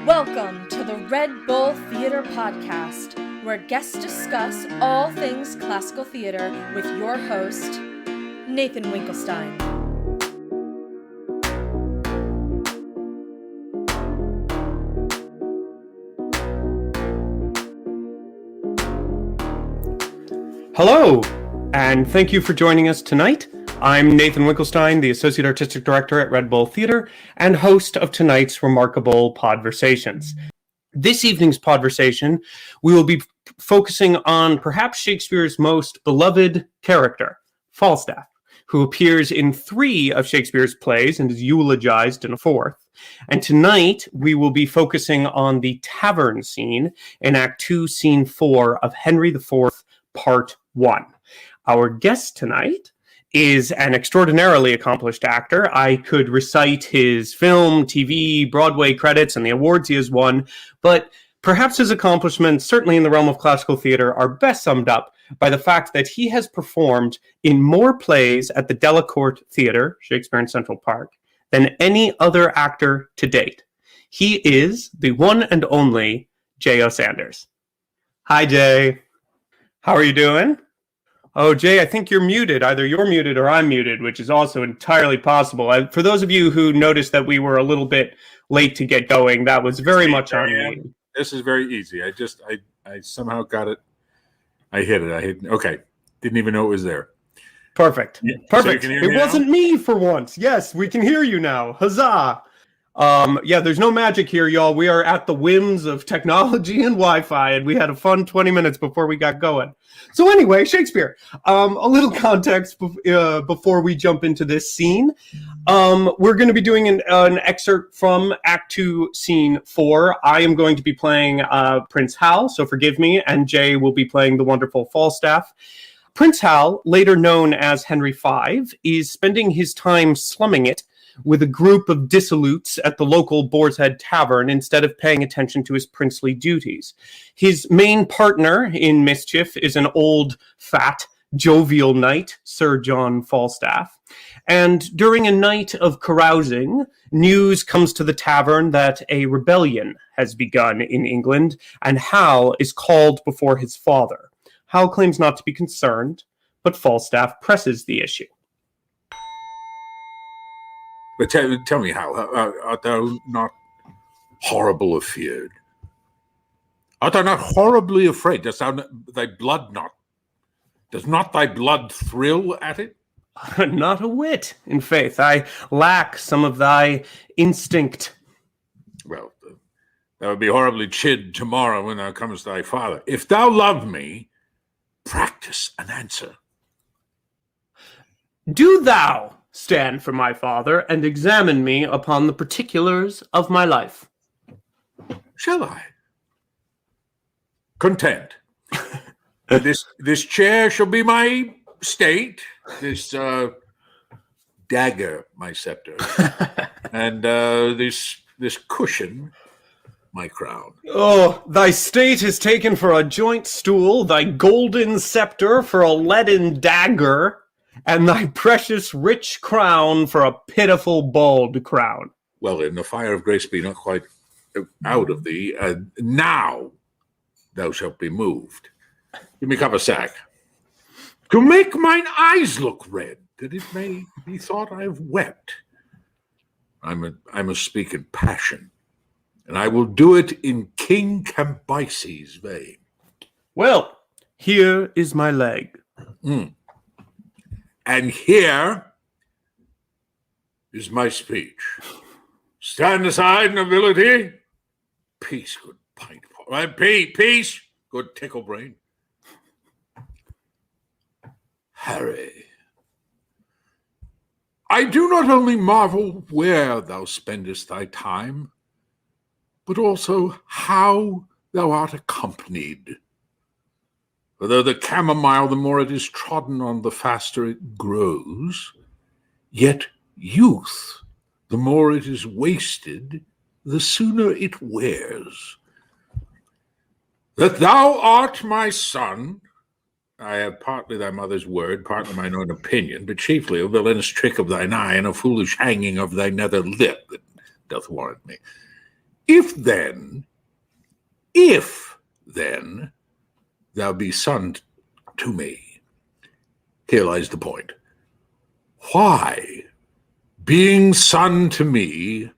Welcome to the Red Bull Theater Podcast, where guests discuss all things classical theater with your host, Nathan Winkelstein. Hello, and thank you for joining us tonight. I'm Nathan Winkelstein, the Associate Artistic Director at Red Bull Theater and host of tonight's remarkable Podversations. This evening's Podversation, we will be focusing on perhaps Shakespeare's most beloved character, Falstaff, who appears in 3 of Shakespeare's plays and is eulogized in a 4th. And tonight, we will be focusing on the tavern scene in Act 2, Scene 4 of Henry IV, Part 1. Our guest tonight is an extraordinarily accomplished actor. I could recite his film, TV, Broadway credits, and the awards he has won, but perhaps his accomplishments, certainly in the realm of classical theater, are best summed up by the fact that he has performed in more plays at the Delacorte Theater, Shakespeare in Central Park, than any other actor to date. He is the one and only J.O. Sanders. Hi, Jay. How are you doing? Oh, Jay, I think you're muted. Either you're muted or I'm muted, which is also entirely possible. For those of you who noticed that we were a little bit late to get going, that was very much on me. This is very easy. I somehow got it. I hit it. Okay. Didn't even know it was there. Perfect. Yeah. Perfect. So you can hear me it wasn't me for once. Yes, we can hear you now. Huzzah. There's no magic here, y'all. We are at the whims of technology and Wi-Fi, and we had a fun 20 minutes before we got going. So anyway, Shakespeare, a little context before we jump into this scene. We're going to be doing an excerpt from Act 2, Scene 4. I am going to be playing Prince Hal, so forgive me, and Jay will be playing the wonderful Falstaff. Prince Hal, later known as Henry V, is spending his time slumming it with a group of dissolutes at the local Boar's Head Tavern instead of paying attention to his princely duties. His main partner in mischief is an old, fat, jovial knight, Sir John Falstaff. And during a night of carousing, news comes to the tavern that a rebellion has begun in England, and Hal is called before his father. Hal claims not to be concerned, but Falstaff presses the issue. But tell me, Hal, art thou not horrible afeard? Art thou not horribly afraid? Does not thy blood thrill at it? Not a whit, in faith. I lack some of thy instinct. Well, thou would be horribly chid tomorrow when thou comest to thy father. If thou love me, practice an answer. Do thou stand for my father and examine me upon the particulars of my life. Shall I? Content. This chair shall be my state, this dagger my scepter, and this cushion my crown. Oh, thy state is taken for a joint stool, thy golden scepter for a leaden dagger, and thy precious rich crown for a pitiful bald crown. Well, then, the fire of grace be not quite out of thee. Now thou shalt be moved. Give me a cup of sack. To make mine eyes look red, that it may be thought I have wept. I must speak in passion, and I will do it in King Cambyses' vein. Well, here is my leg. And here is my speech. Stand aside, nobility. Peace, good pint. Peace, good tickle brain. Harry, I do not only marvel where thou spendest thy time, but also how thou art accompanied. For though the chamomile, the more it is trodden on, the faster it grows, yet youth, the more it is wasted, the sooner it wears. That thou art my son, I have partly thy mother's word, partly mine own opinion, but chiefly a villainous trick of thine eye and a foolish hanging of thy nether lip that doth warrant me. If then thou be son to me, here lies the point. Why, being son to me,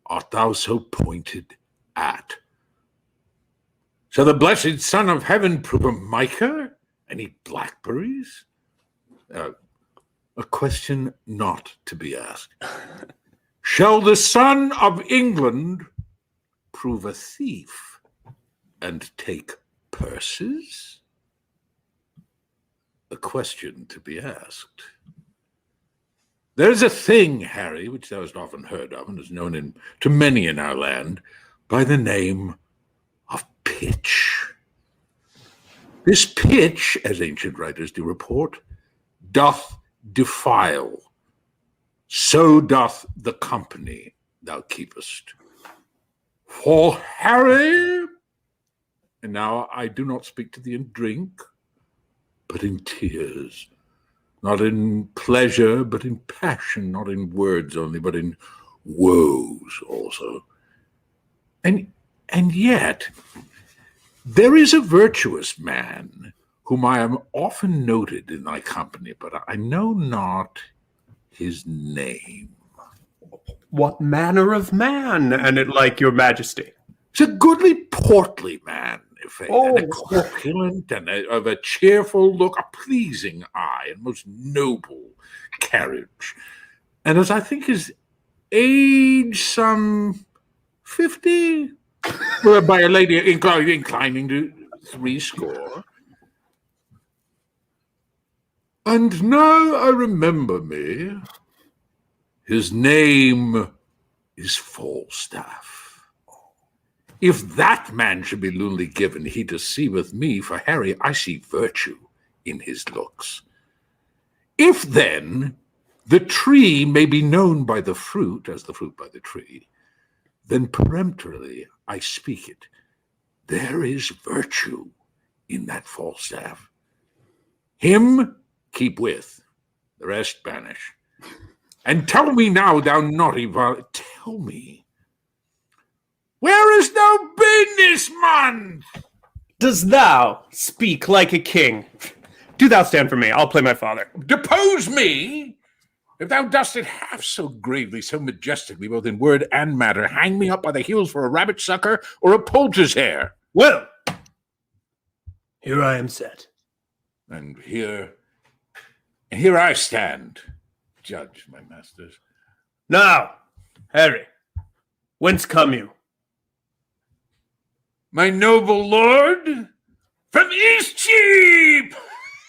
art thou so pointed at? Shall the blessed Son of Heaven prove a mica and eat blackberries? A question not to be asked. Shall the Son of England prove a thief and take purses? A question to be asked. There is a thing, Harry, which thou hast often heard of, and is known to many in our land, by the name of pitch. This pitch, as ancient writers do report, doth defile. So doth the company thou keepest. For Harry, and now I do not speak to thee in drink, but in tears, not in pleasure, but in passion, not in words only, but in woes also. And yet, there is a virtuous man whom I am often noted in thy company, but I know not his name. What manner of man, and it like your majesty? He's a goodly portly man, and a corpulent, and of a cheerful look, a pleasing eye, and most noble carriage. And as I think his age some 50, by a lady inclining to 80. And now I remember me, his name is Falstaff. If that man should be newly given, he deceiveth me, for Harry, I see virtue in his looks. If then the tree may be known by the fruit, as the fruit by the tree, then peremptorily I speak it. There is virtue in that Falstaff. Him keep with, the rest banish. And tell me now, thou naughty tell me, where is thou been this month? Does thou speak like a king? Do thou stand for me, I'll play my father. Depose me? If thou dost it half so gravely, so majestically, both in word and matter, hang me up by the heels for a rabbit sucker or a poulter's hair. Well, here I am set. And here I stand, judge, my masters. Now, Harry, whence come you? My noble lord, from Eastcheap!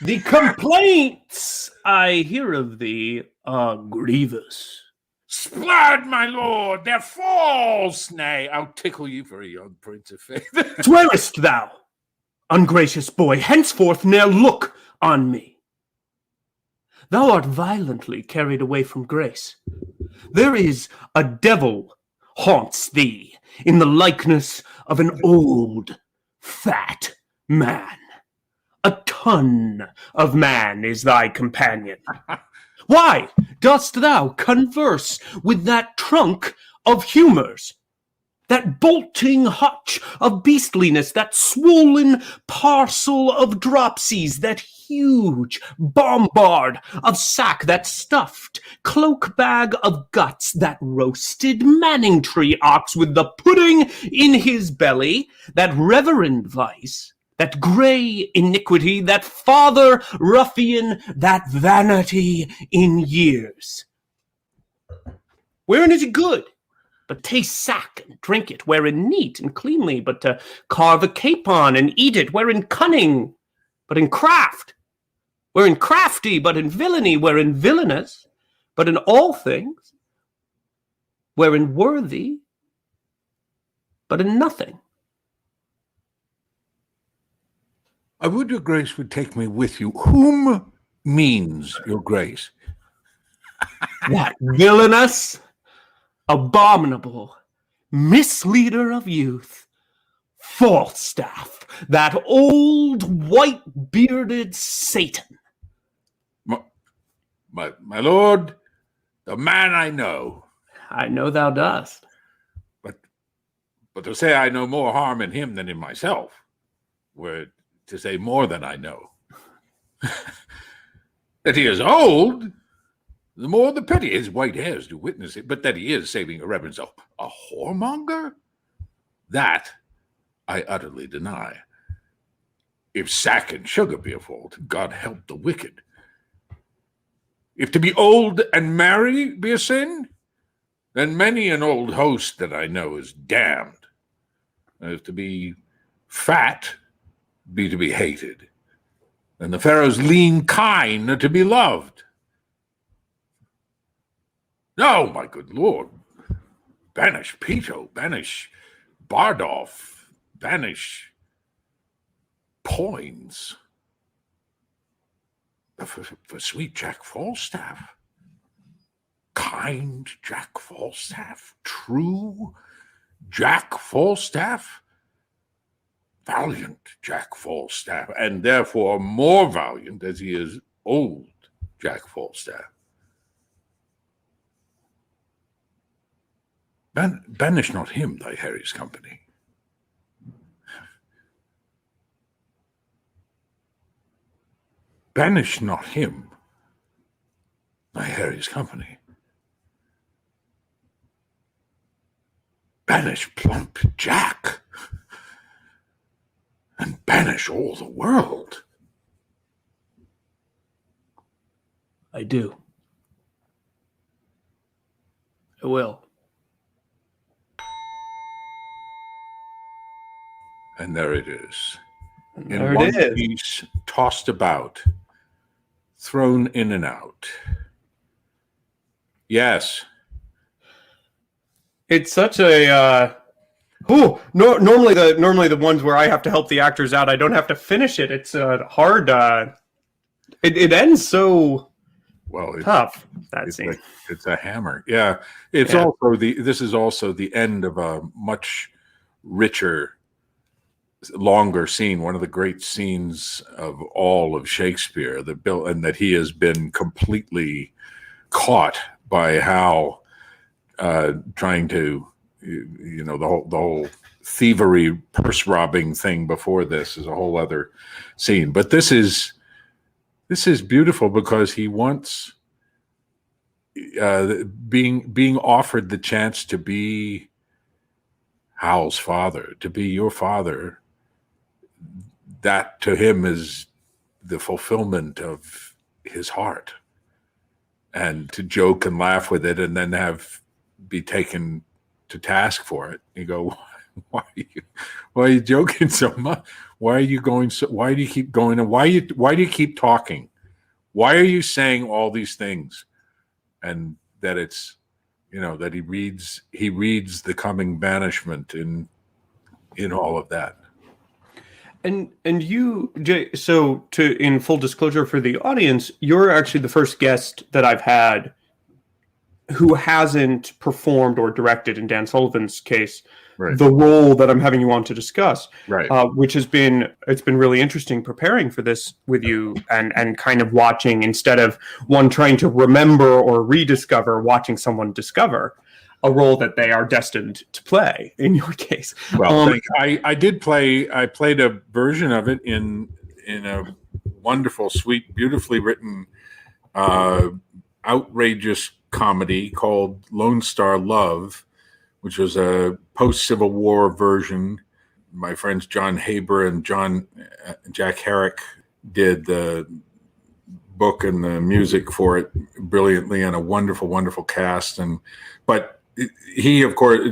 The complaints I hear of thee are grievous. Splad, my lord, they're false. Nay, I'll tickle you for a young prince of faith. Swearest thou, ungracious boy, henceforth ne'er look on me? Thou art violently carried away from grace. There is a devil haunts thee in the likeness of an old, fat man. A ton of man is thy companion. Why dost thou converse with that trunk of humors? That bolting hutch of beastliness, that swollen parcel of dropsies, that huge bombard of sack, that stuffed cloak bag of guts, that roasted Manningtree ox with the pudding in his belly, that reverend vice, that grey iniquity, that father ruffian, that vanity in years. Wherein is it good? But taste sack and drink it, wherein neat and cleanly, but to carve a capon and eat it, wherein cunning, but in craft, wherein crafty, but in villainy, wherein villainous, but in all things, wherein worthy, but in nothing. I would your grace would take me with you. Whom means your grace? That villainous, abominable, misleader of youth, Falstaff, that old white-bearded Satan. My lord, the man I know. I know thou dost. But to say I know more harm in him than in myself were to say more than I know. That he is old, the more the pity. His white hairs do witness it, but that he is saving a reverence. A whoremonger? That I utterly deny. If sack and sugar be a fault, God help the wicked. If to be old and merry be a sin, then many an old host that I know is damned. And if to be fat be to be hated, then the Pharaoh's lean kine are to be loved. No, my good lord, banish Peto, banish Bardolph, banish Poins for sweet Jack Falstaff. Kind Jack Falstaff, true Jack Falstaff, valiant Jack Falstaff, and therefore more valiant as he is old Jack Falstaff. Banish not him, thy Harry's company. Banish not him, thy Harry's company. Banish plump Jack, and banish all the world. I do. I will. And there it is. And In there one it is. piece, tossed about, thrown in and out. Yes. It's such a normally the ones where I have to help the actors out, I don't have to finish it. It's hard. It ends so tough. That scene. It's a hammer. Yeah. Also this is also the end of a much richer, longer scene. One of the great scenes of all of Shakespeare and that he has been completely caught by how trying to, the whole thievery, purse robbing thing before this is a whole other scene. But this is beautiful because he wants being offered the chance to be Hal's father, to be your father. That to him is the fulfillment of his heart, and to joke and laugh with it and then be taken to task for it. You go, why are you joking so much? Why are you going so? Why do you keep going? And why do you keep talking? Why are you saying all these things? And that it's, that he reads the coming banishment in all of that. And you, Jay, so in full disclosure for the audience, you're actually the first guest that I've had who hasn't performed or directed, in Dan Sullivan's case, the role that I'm having you on to discuss. Right. Which it's been really interesting preparing for this with you and kind of watching, instead of one trying to remember or rediscover, watching someone discover a role that they are destined to play, in your case. Well, I played a version of it in a wonderful, sweet, beautifully written, outrageous comedy called Lone Star Love, which was a post-Civil War version. My friends John Haber and Jack Herrick did the book and the music for it brilliantly, and a wonderful, wonderful cast. But he, of course,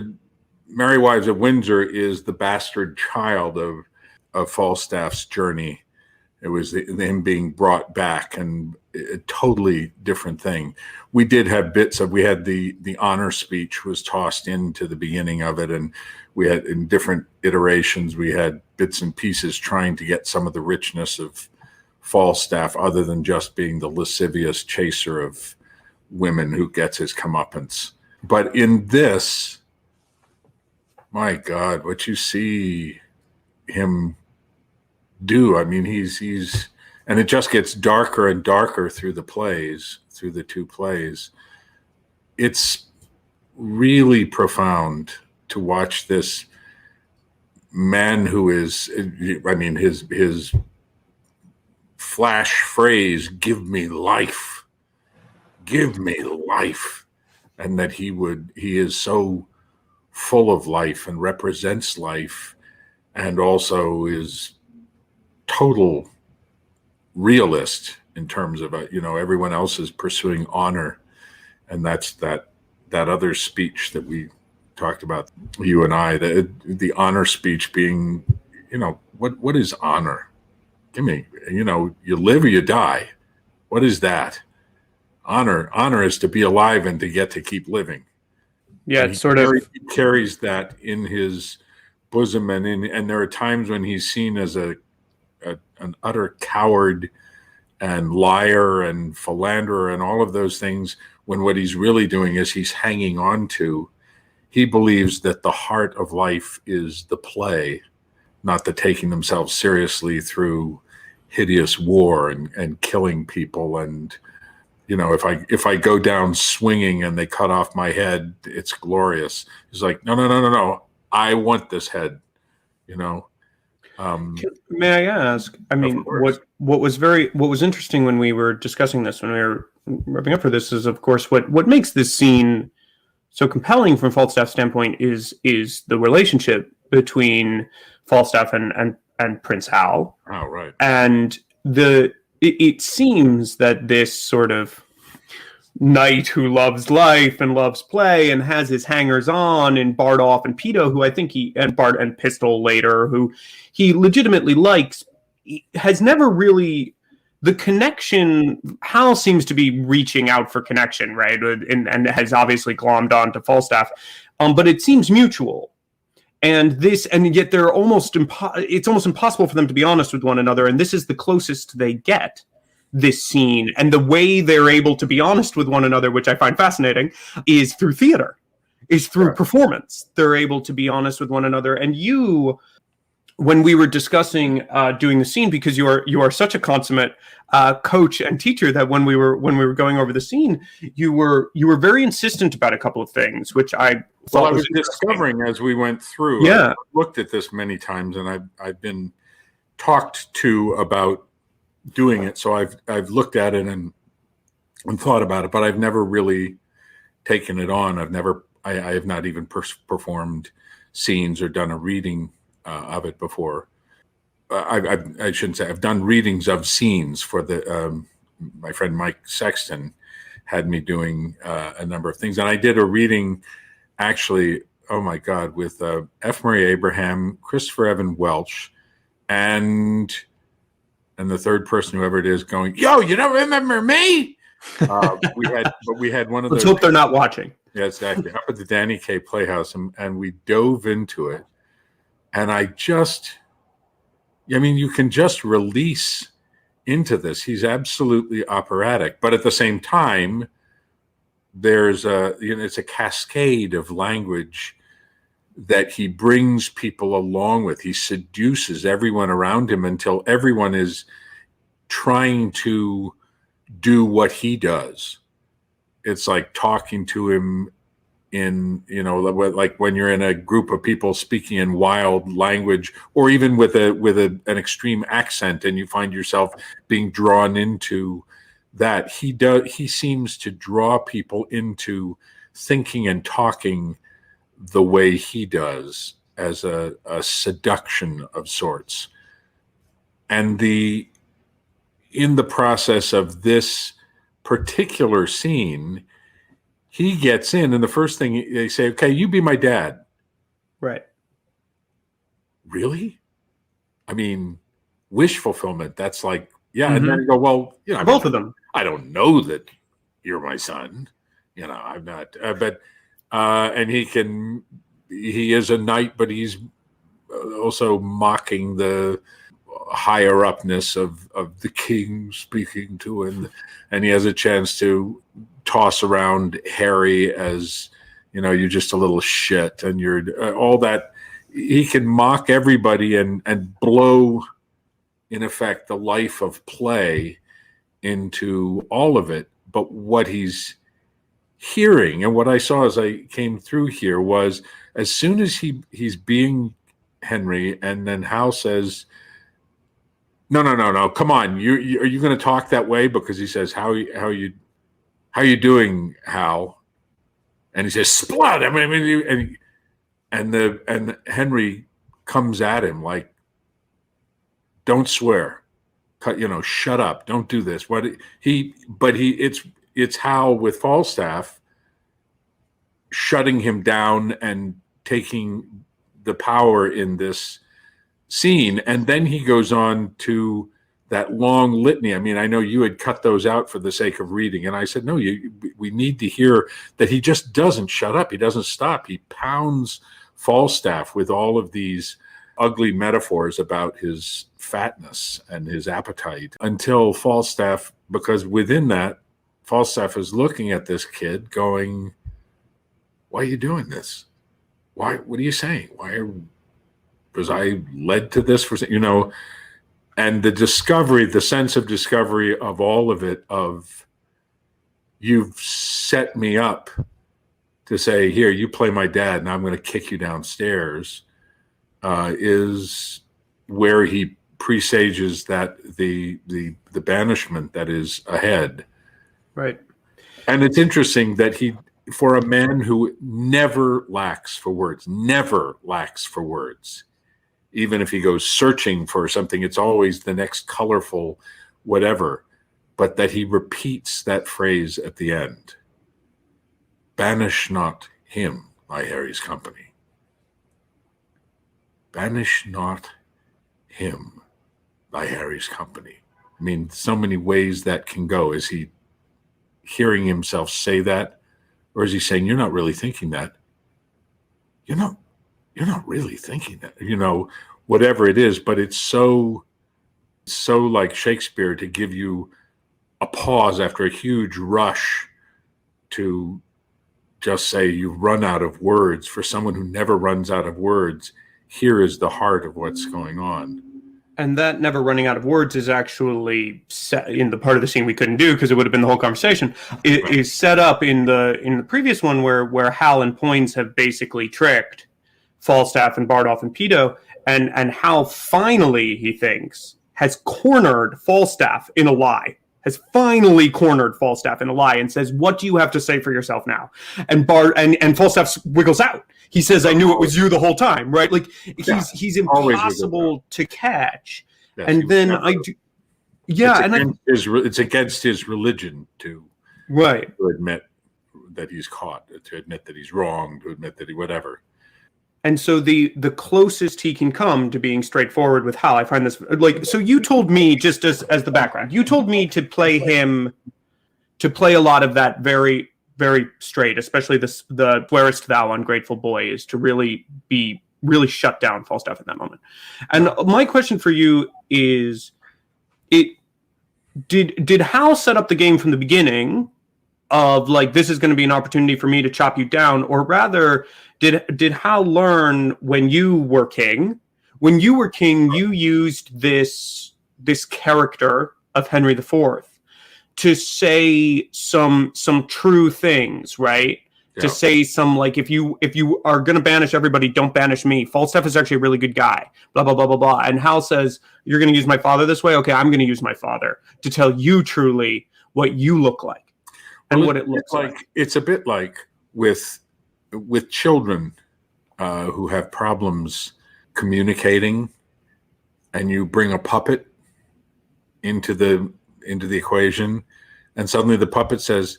Merry Wives of Windsor is the bastard child of Falstaff's journey. It was him being brought back, and a totally different thing. We did have we had the honor speech was tossed into the beginning of it, and we had, in different iterations, we had bits and pieces trying to get some of the richness of Falstaff, other than just being the lascivious chaser of women who gets his comeuppance. But in this, my God, what you see him do, I mean, he's and it just gets darker and darker through the two plays. It's really profound to watch this man who is, I mean, his flash phrase, "Give me life, give me life," and that he is so full of life and represents life, and also is total realist in terms of everyone else is pursuing honor, and that's that other speech that we talked about, you and I, the honor speech being, what is honor? Give me, you live or you die. What is that? Honor is to be alive and to get to keep living. Yeah, and it's sort of he carries that in his bosom, and there are times when he's seen as an utter coward and liar and philanderer and all of those things, when what he's really doing is he's hanging on to. He believes that the heart of life is the play, not the taking themselves seriously through hideous war and killing people. And, if I go down swinging and they cut off my head, it's glorious. He's like, no. I want this head, May I ask? I mean, what was interesting when we were discussing this, when we were wrapping up for this, is of course what makes this scene so compelling from Falstaff's standpoint is the relationship between Falstaff and Prince Hal. Oh, right. And it seems that this sort of knight who loves life and loves play and has his hangers on, and Bardolph and Peto, who I think Bard and Pistol later, who he legitimately likes, has never really, the connection, Hal seems to be reaching out for connection, right? And has obviously glommed on to Falstaff, but it seems mutual. And yet they're it's almost impossible for them to be honest with one another. And this is the closest they get, this scene. And the way they're able to be honest with one another, which I find fascinating, is through theater, is through performance. They're able to be honest with one another. And you, when we were discussing doing the scene, because you are such a consummate coach and teacher, that when we were going over the scene, you were very insistent about a couple of things, which I thought I was discovering as we went through. Yeah, I've looked at this many times, and I've been talked to about doing it, so I've looked at it and thought about it, but I've never really taken it on. I have not even performed scenes or done a reading of it before. I shouldn't say I've done readings of scenes for my friend Mike Sexton had me doing a number of things, and I did a reading actually, oh my God, with F. Murray Abraham, Christopher Evan Welch, and the third person, whoever it is, going, "Yo, you don't remember me?" we had one of those. Let's hope they're not watching. Yeah, exactly. Up at the Danny Kaye Playhouse, and we dove into it, and you can just release into this. He's absolutely operatic, but at the same time, there's it's a cascade of language that he brings people along with. He seduces everyone around him until everyone is trying to do what he does. It's like talking to him in, like when you're in a group of people speaking in wild language, or even with an extreme accent, and you find yourself being drawn into that. He seems to draw people into thinking and talking the way he does, as a seduction of sorts. And in the process of this particular scene, he gets in, and the first thing they say, "Okay, you be my dad." Right. Really? I mean, wish fulfillment. That's like, yeah. Mm-hmm. And then you go, well, both of them. I don't know that you're my son. I'm not. And he is a knight, but he's also mocking the higher upness of the king speaking to him, and he has a chance to toss around Harry as, you're just a little shit, and you're all that. He can mock everybody and blow, in effect, the life of play into all of it. But what he's hearing, and what I saw as I came through here, was as soon as he's being Henry, and then Hal says, no, come on, are you going to talk that way? Because he says, how you doing, Hal? And he says, Splat. And Henry comes at him like, don't swear, shut up, don't do this. It's Hal with Falstaff shutting him down and taking the power in this scene. And then he goes on to that long litany. I mean, I know you had cut those out for the sake of reading, and I said, no, we need to hear that he just doesn't shut up. He doesn't stop. He pounds Falstaff with all of these ugly metaphors about his fatness and his appetite until Falstaff, because within that, Falstaff is looking at this kid going, why are you doing this? Why? What are you saying? Was I led to this for, and the sense of discovery of all of it, of you've set me up to say, here, you play my dad and I'm going to kick you downstairs, is where he presages that the banishment that is ahead. Right. And it's interesting that for a man who never lacks for words, even if he goes searching for something, it's always the next colorful whatever, but that he repeats that phrase at the end. Banish not him, my Harry's company. Banish not him, my Harry's company. I mean, so many ways that can go. Is he hearing himself say that? Or is he saying, you're not really thinking that? You're not really thinking that, whatever it is, but it's so like Shakespeare to give you a pause after a huge rush to just say you've run out of words. For someone who never runs out of words, here is the heart of what's going on. And that never running out of words is actually set in the part of the scene we couldn't do because it would have been the whole conversation. It is set up in the previous one where Hal and Poins have basically tricked Falstaff and Bardolph and Peto, and Hal finally, he thinks, has cornered Falstaff in a lie. Has finally cornered Falstaff in a lie and says, what do you have to say for yourself now? And Falstaff wiggles out. He says, I knew it was you the whole time, right? Like, he's impossible to catch. Yes, and then I do. Yeah. It's against his religion to admit that he's caught, to admit that he's wrong, to admit that he whatever. And so the closest he can come to being straightforward with Hal, I find this so you told me, just as the background, you told me to play a lot of that very, very straight, especially the where'st thou, ungrateful boy, is to really shut down Falstaff in that moment. And my question for you is, did Hal set up the game from the beginning of like, this is going to be an opportunity for me to chop you down, or rather did Hal learn when you were king? When you were king, you used this character of Henry IV to say some true things, right? Yeah. To say some, like, if you are going to banish everybody, don't banish me. Falstaff is actually a really good guy, blah, blah, blah, blah, blah. And Hal says, you're going to use my father this way? Okay, I'm going to use my father to tell you truly what you look like and what it looks like. It's a bit like with children who have problems communicating, and you bring a puppet into the equation, and suddenly the puppet says,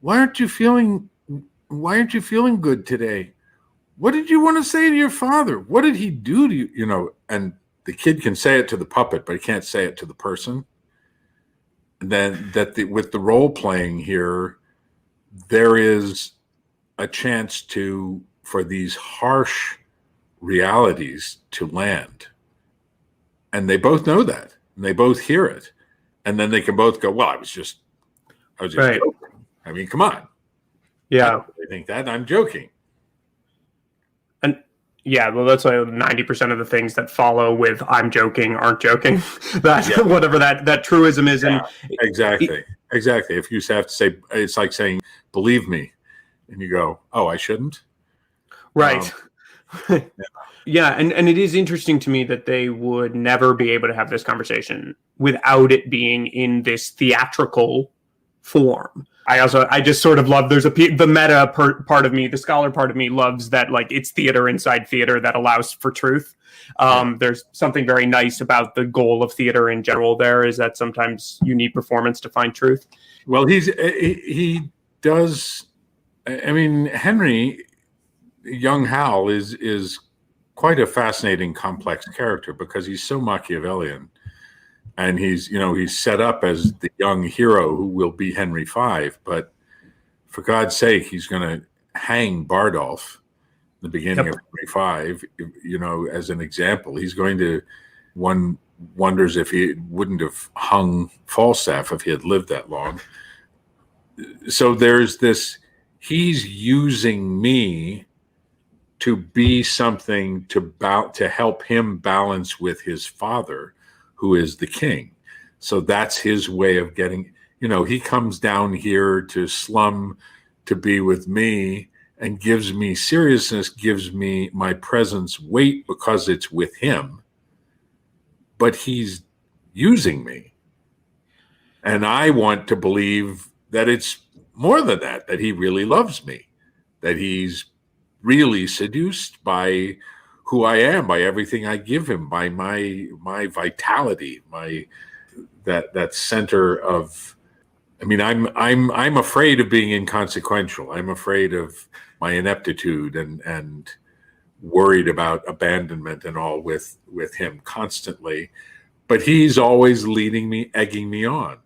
why aren't you feeling good today? What did you want to say to your father? What did he do to you? And the kid can say it to the puppet, but he can't say it to the person. And then with the role playing here, there is a chance for these harsh realities to land. And they both know that, and they both hear it. And then they can both go, well, I was just right. joking. I mean, come on. Yeah. I think that I'm joking. And yeah, well, that's like 90% of the things that follow with I'm joking aren't joking. Whatever that truism is. Yeah, exactly. If you have to say, it's like saying, believe me. And you go, oh, I shouldn't? Right. Yeah, and it is interesting to me that they would never be able to have this conversation without it being in this theatrical form. I just sort of love, the meta part of me, the scholar part of me loves that, like, it's theater inside theater that allows for truth. There's something very nice about the goal of theater in general there, is that sometimes you need performance to find truth. Well, he does. I mean, Henry, young Hal, is quite a fascinating, complex character because he's so Machiavellian, and he's set up as the young hero who will be Henry V. But for God's sake, he's going to hang Bardolph in the beginning of Henry V. As an example, he's going to. One wonders if he wouldn't have hung Falstaff if he had lived that long. So there's this. He's using me to be something to help him balance with his father, who is the king. So that's his way of getting, he comes down here to slum to be with me and gives me seriousness, gives me my presence weight because it's with him. But he's using me. And I want to believe that it's more than that he really loves me, that he's really seduced by who I am, by everything I give him, by my vitality, that center of. I mean, I'm afraid of being inconsequential. I'm afraid of my ineptitude and worried about abandonment and all with him constantly. But he's always leading me, egging me on.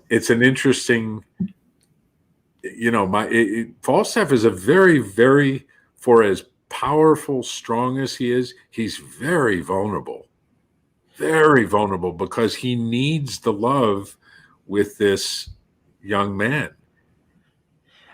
It's an interesting. Falstaff is a very, very, for as powerful, strong as he is, he's very vulnerable because he needs the love with this young man.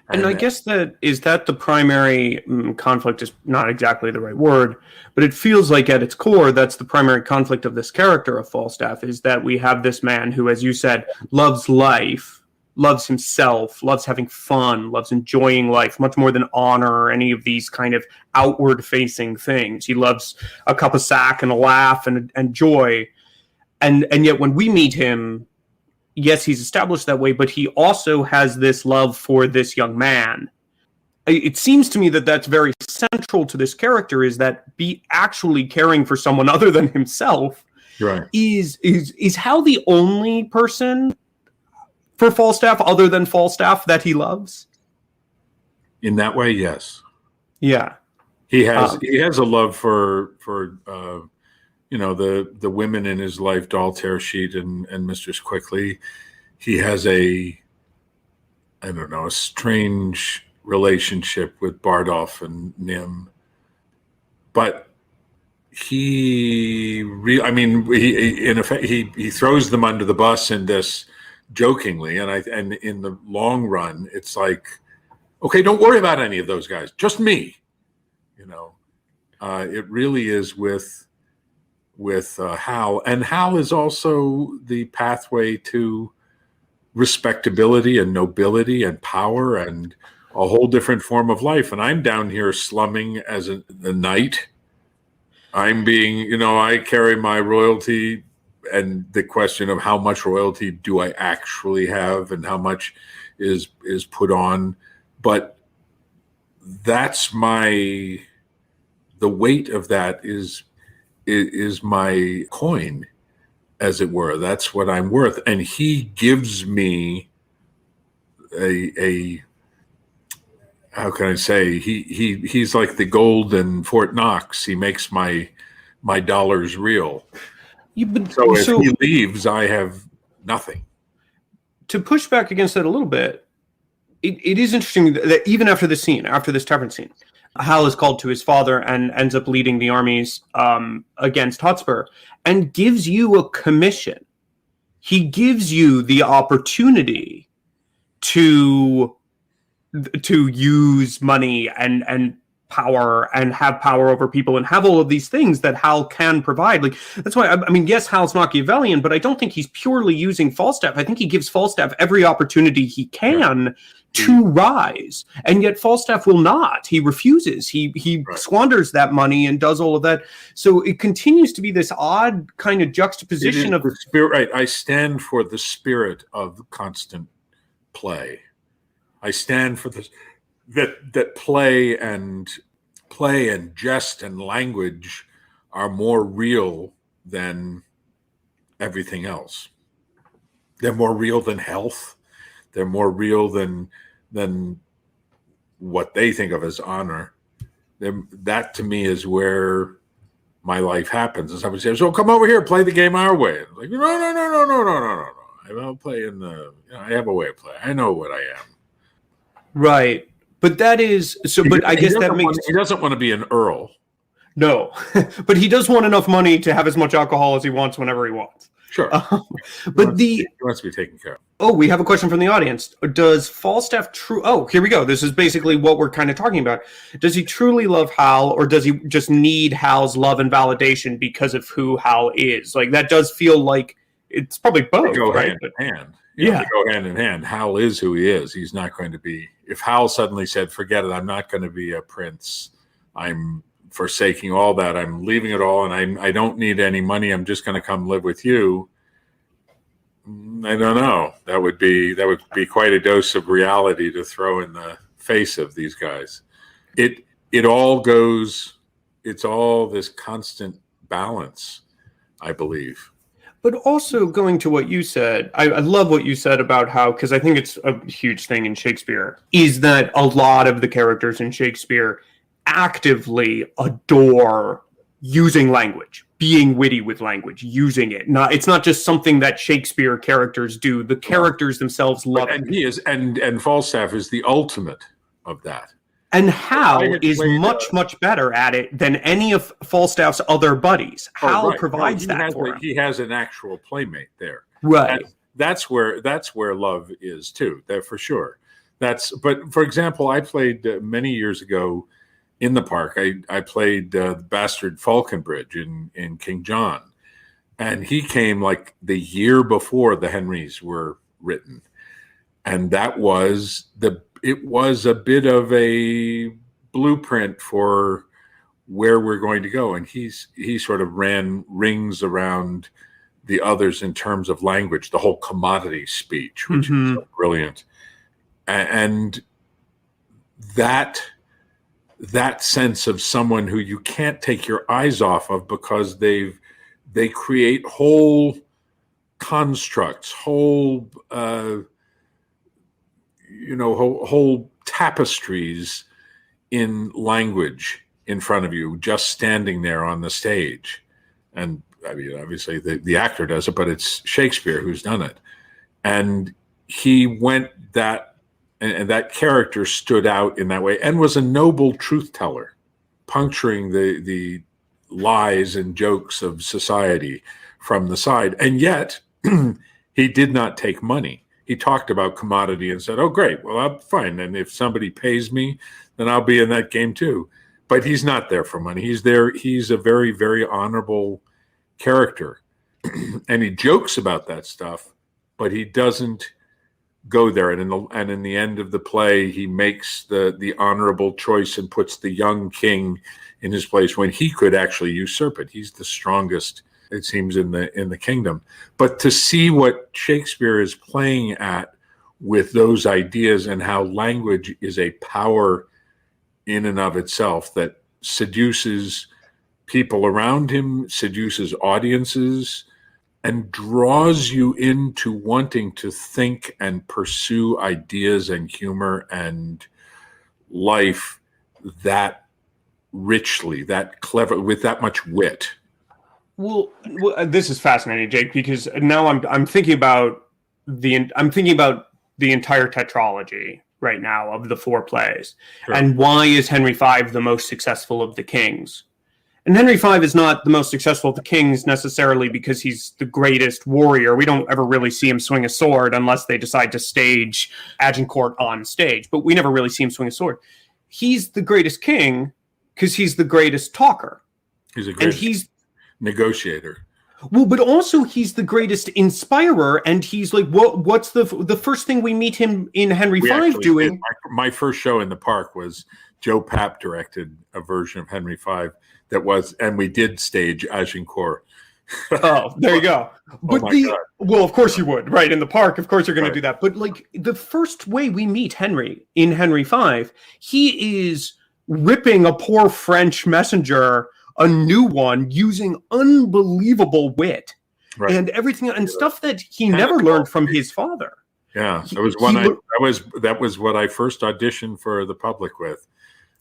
And I guess that the primary conflict is not exactly the right word, but it feels like at its core, that's the primary conflict of this character of Falstaff, is that we have this man who, as you said, loves life, loves himself, loves having fun, loves enjoying life much more than honor or any of these kind of outward facing things. He loves a cup of sack and a laugh and joy. And yet when we meet him, yes, he's established that way, but he also has this love for this young man. It seems to me that that's very central to this character, is that be actually caring for someone other than himself. Right. Is Hal the only person for Falstaff other than Falstaff that he loves? In that way, yes. Yeah. He has a love for the women in his life, Doll Tearsheet and Mistress Quickly. He has a strange relationship with Bardolph and Nym. But he throws them under the bus in this jokingly, and in the long run, it's like, okay, don't worry about any of those guys, just me. It really is with Hal, and Hal is also the pathway to respectability and nobility and power and a whole different form of life. And I'm down here slumming as a knight. I'm being, I carry my royalty, and the question of how much royalty do I actually have and how much is put on. But that's the weight of that is my coin, as it were. That's what I'm worth. And he gives me a how can I say, he's like the gold in Fort Knox. He makes my dollars real. So if he leaves, I have nothing. To push back against that a little bit, it is interesting that even after this tavern scene, Hal is called to his father and ends up leading the armies against Hotspur and gives you a commission. He gives you the opportunity to use money and power and have power over people and have all of these things that Hal can provide. Like, that's why, I mean, yes, Hal's Machiavellian, but I don't think he's purely using Falstaff. I think he gives Falstaff every opportunity he can to rise, and yet Falstaff will not. He refuses. He squanders that money and does all of that. So it continues to be this odd kind of juxtaposition of the spirit. Right, I stand for the spirit of constant play. I stand for this that play and jest and language are more real than everything else. They're more real than health. They're more real than what they think of as honor. That to me is where my life happens. And somebody says, "So come over here, play the game our way." I'm like, no. I don't play in the. I have a way of playing. I know what I am. Right. But that is so. But I guess that makes he doesn't want to be an earl. No, but he does want enough money to have as much alcohol as he wants whenever he wants. Sure. But he wants to be taken care of. Oh, we have a question from the audience. Does Falstaff Oh, here we go. This is basically what we're kind of talking about. Does he truly love Hal, or does he just need Hal's love and validation because of who Hal is? Like, that does feel like it's probably both. They go right? hand in hand. They go hand in hand. Hal is who he is. He's not going to be. If Hal suddenly said, "Forget it, I'm not going to be a prince. I'm forsaking all that. I'm leaving it all, and I don't need any money. I'm just going to come live with you." I don't know. That would be quite a dose of reality to throw in the face of these guys. It all goes. It's all this constant balance, I believe. But also going to what you said, I love what you said about how, because I think it's a huge thing in Shakespeare, is that a lot of the characters in Shakespeare actively adore using language, being witty with language, using it. It's not just something that Shakespeare characters do. The characters themselves love it. And he is, and Falstaff is the ultimate of that. And Hal is much better at it than any of Falstaff's other buddies. Hal provides that for him. He has an actual playmate there. Right. That's where love is too. That for sure. But for example, I played many years ago in the park. I played the bastard Falconbridge in King John, and he came like the year before the Henrys were written, and that was it was a bit of a blueprint for where we're going to go. And he sort of ran rings around the others in terms of language, the whole commodity speech, which is so brilliant. And that sense of someone who you can't take your eyes off of, because they create whole constructs, whole tapestries in language in front of you, just standing there on the stage. And I mean, obviously the actor does it, but it's Shakespeare who's done it. And he went and that character stood out in that way and was a noble truth teller, puncturing the lies and jokes of society from the side. And yet he did not take money. He talked about commodity and said, "Oh, great. Well, I'm fine. And if somebody pays me, then I'll be in that game too." But he's not there for money. He's there. He's a very, very honorable character. And he jokes about that stuff, but he doesn't go there. And in the end of the play, he makes the honorable choice and puts the young king in his place when he could actually usurp it. He's the strongest, it seems, in the kingdom. But to see what Shakespeare is playing at with those ideas, and how language is a power in and of itself that seduces people around him, seduces audiences, and draws you into wanting to think and pursue ideas and humor and life that richly, that clever, with that much wit. Well, this is fascinating, Jake, because now I'm thinking about the entire tetralogy right now of the four plays. Sure. And why is Henry V the most successful of the kings? And Henry V is not the most successful of the kings necessarily because he's the greatest warrior. We don't ever really see him swing a sword unless they decide to stage Agincourt on stage, but we never really see him swing a sword. He's the greatest king because he's the greatest talker. He's a great negotiator. Well, but also he's the greatest inspirer, and he's like, what's the first thing we meet him in Henry V doing? My first show in the park was Joe Papp directed a version of Henry V that was, and we did stage Agincourt. Oh, there you go. But well, of course you would, right? In the park, of course you're going to do that. But like the first way we meet Henry in Henry V, he is ripping a poor French messenger a new one using unbelievable wit and everything and stuff that he never learned from his father. Yeah, that was what I first auditioned for the public with,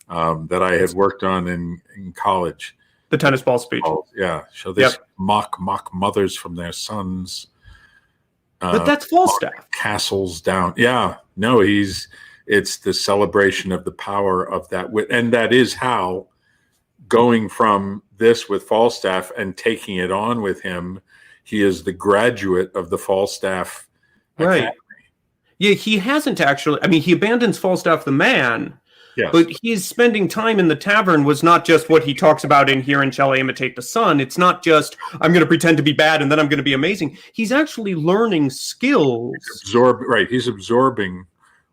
that I had worked on in college. The tennis ball speech. Yeah, so this mock mothers from their sons. But that's Falstaff. Castles down. Yeah, no, it's the celebration of the power of that wit, and that is how. Going from this with Falstaff and taking it on with him, he is the graduate of the Falstaff Academy. Yeah, he hasn't actually. I mean, he abandons Falstaff the man, but his spending time in the tavern was not just what he talks about in Here and Shall I Imitate the Sun. It's not just, I'm going to pretend to be bad and then I'm going to be amazing. He's actually learning skills. He's absorbing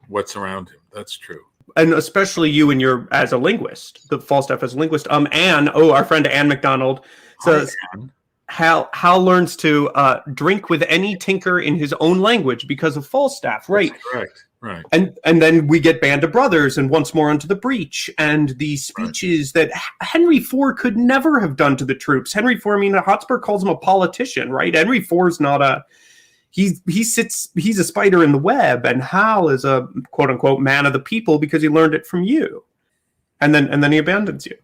what's around him. That's true. And especially you and as a linguist, the Falstaff as a linguist. Anne, our friend Anne McDonald says, Hal learns to drink with any tinker in his own language because of Falstaff, right? That's correct, right. And then we get Band of Brothers and Once More Unto the Breach and the speeches that Henry IV could never have done to the troops. Henry IV, I mean, Hotspur calls him a politician, right? Henry IV is not a... He's a spider in the web, and Hal is a quote unquote man of the people because he learned it from you, and then he abandons you.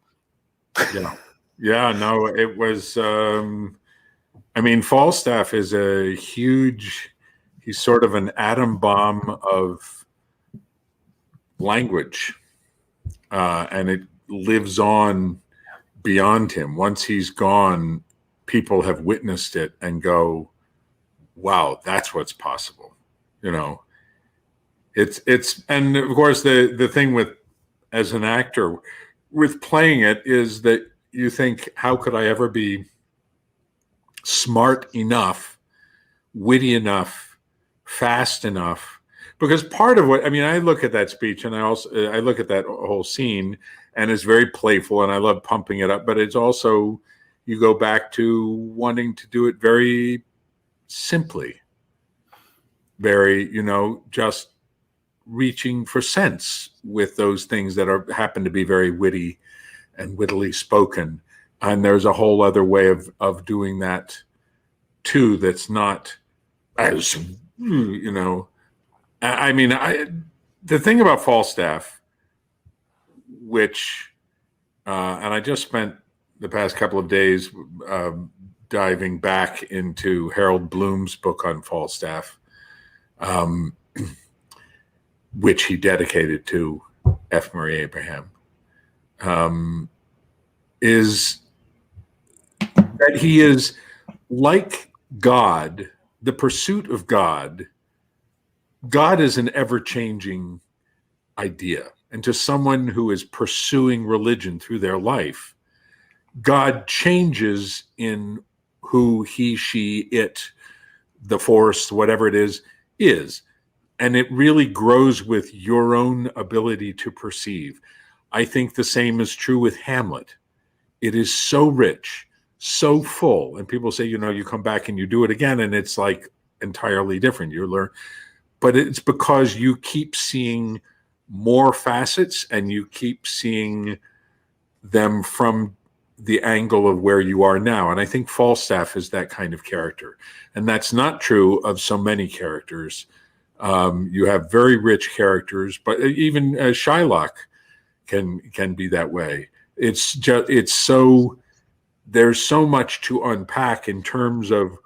No, it was. I mean, Falstaff is he's sort of an atom bomb of language, and it lives on beyond him. Once he's gone, people have witnessed it and go, wow, that's what's possible. It's and of course the thing with as an actor with playing it is that you think, how could I ever be smart enough, witty enough, fast enough? Because part of what I look at that speech and I look at that whole scene and it's very playful and I love pumping it up, but it's also, you go back to wanting to do it very simply, very, just reaching for sense with those things that happen to be very witty and wittily spoken. And there's a whole other way of doing that too that's not as, the thing about Falstaff, which, and I just spent the past couple of days diving back into Harold Bloom's book on Falstaff, which he dedicated to F. Murray Abraham, is that he is like God, the pursuit of God. God is an ever-changing idea. And to someone who is pursuing religion through their life, God changes in who he, she, it, the force, whatever it is. And it really grows with your own ability to perceive. I think the same is true with Hamlet. It is so rich, so full. And people say, you come back and you do it again, and it's like entirely different. You learn. But it's because you keep seeing more facets and you keep seeing them from the angle of where you are now. And I think Falstaff is that kind of character. And that's not true of so many characters. You have very rich characters, but even Shylock can be that way. There's so much to unpack in terms of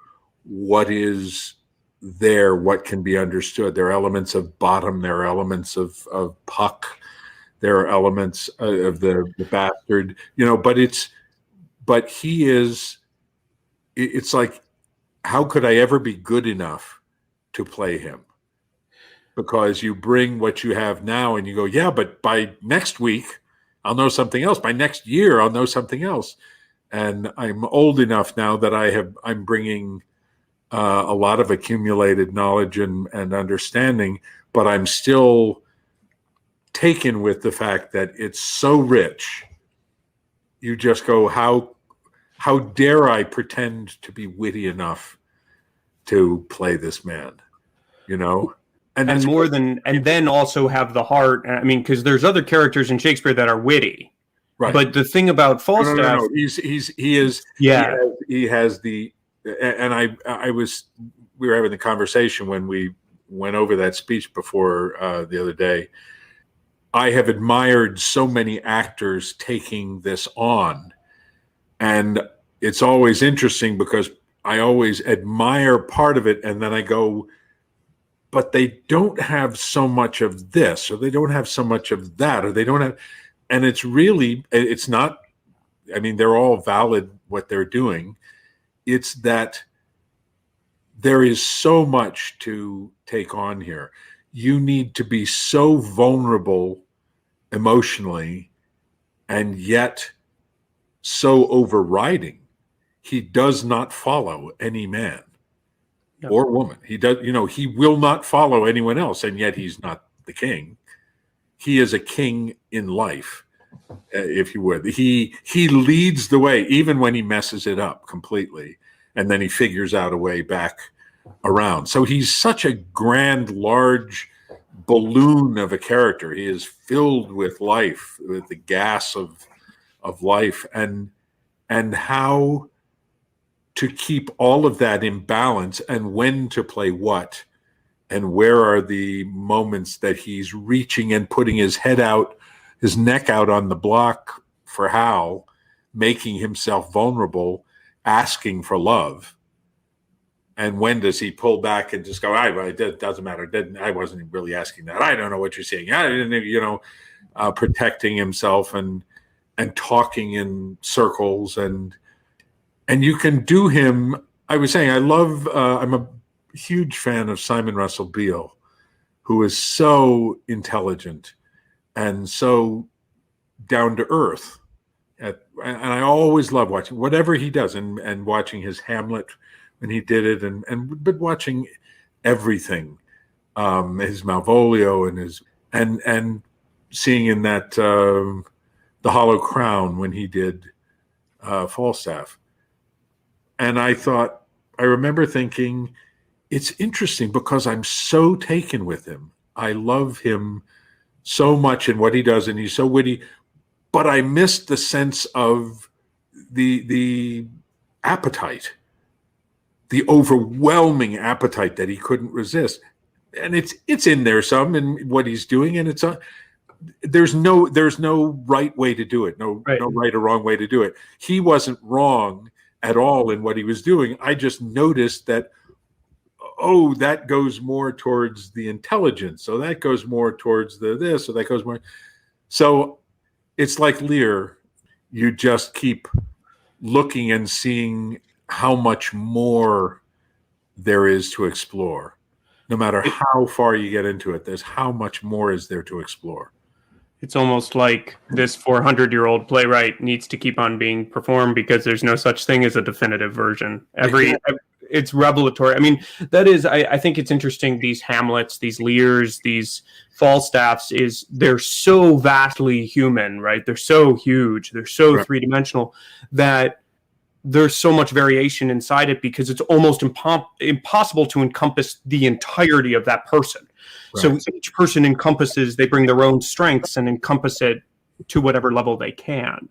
what is there, what can be understood. There are elements of Bottom, there are elements of Puck, there are elements of the bastard, but he is, it's like, how could I ever be good enough to play him? Because you bring what you have now and you go, yeah, but by next week, I'll know something else. By next year, I'll know something else. And I'm old enough now that I'm bringing a lot of accumulated knowledge and understanding, but I'm still taken with the fact that it's so rich. You just go, how dare I pretend to be witty enough to play this man, And that's and then also have the heart. I mean, because there's other characters in Shakespeare that are witty, right? But the thing about Falstaff, no. He has the, and we were having the conversation when we went over that speech before the other day. I have admired so many actors taking this on, and it's always interesting because I always admire part of it, and then I go, but they don't have so much of this, or they don't have so much of that, or they don't have, and it's not, I mean, they're all valid what they're doing. It's that there is so much to take on here. You need to be so vulnerable emotionally and yet so overriding. He does not follow any man or woman. He does, he will not follow anyone else, and yet he's not the king. He is a king in life, if you would. He leads the way, even when he messes it up completely, and then he figures out a way back around. So he's such a grand, large balloon of a character. He is filled with life, with the gas of life, and how to keep all of that in balance, and when to play what, and where are the moments that he's reaching and putting his neck out on the block for Hal, making himself vulnerable, asking for love. And when does he pull back and just go, it doesn't matter. I wasn't really asking that. I don't know what you're saying. I didn't, protecting himself and talking in circles. And you can do him. I was saying, I'm a huge fan of Simon Russell Beale, who is so intelligent and so down to earth. And I always love watching whatever he does, and watching his Hamlet when he did it, but watching everything, his Malvolio and seeing in that the Hollow Crown when he did Falstaff. And I remember thinking, it's interesting because I'm so taken with him. I love him so much in what he does, and he's so witty, but I missed the sense of the appetite, the overwhelming appetite that he couldn't resist. And it's in there some in what he's doing, and there's no right way to do it, no right or wrong way to do it. He wasn't wrong at all in what he was doing. I just noticed that, that goes more towards the intelligence, so that goes more towards the this, so that goes more. So it's like Lear, you just keep looking and seeing how much more there is to explore. No matter how far you get into it, there's how much more is there to explore. It's almost like this 400-year-old playwright needs to keep on being performed because there's no such thing as a definitive version. It's revelatory. I mean, that is, I think it's interesting, these Hamlets, these Lears, these Falstaffs, they're so vastly human, right? They're so huge, they're so three-dimensional that there's so much variation inside it because it's almost impossible to encompass the entirety of that person. Right. So each person they bring their own strengths and encompass it to whatever level they can.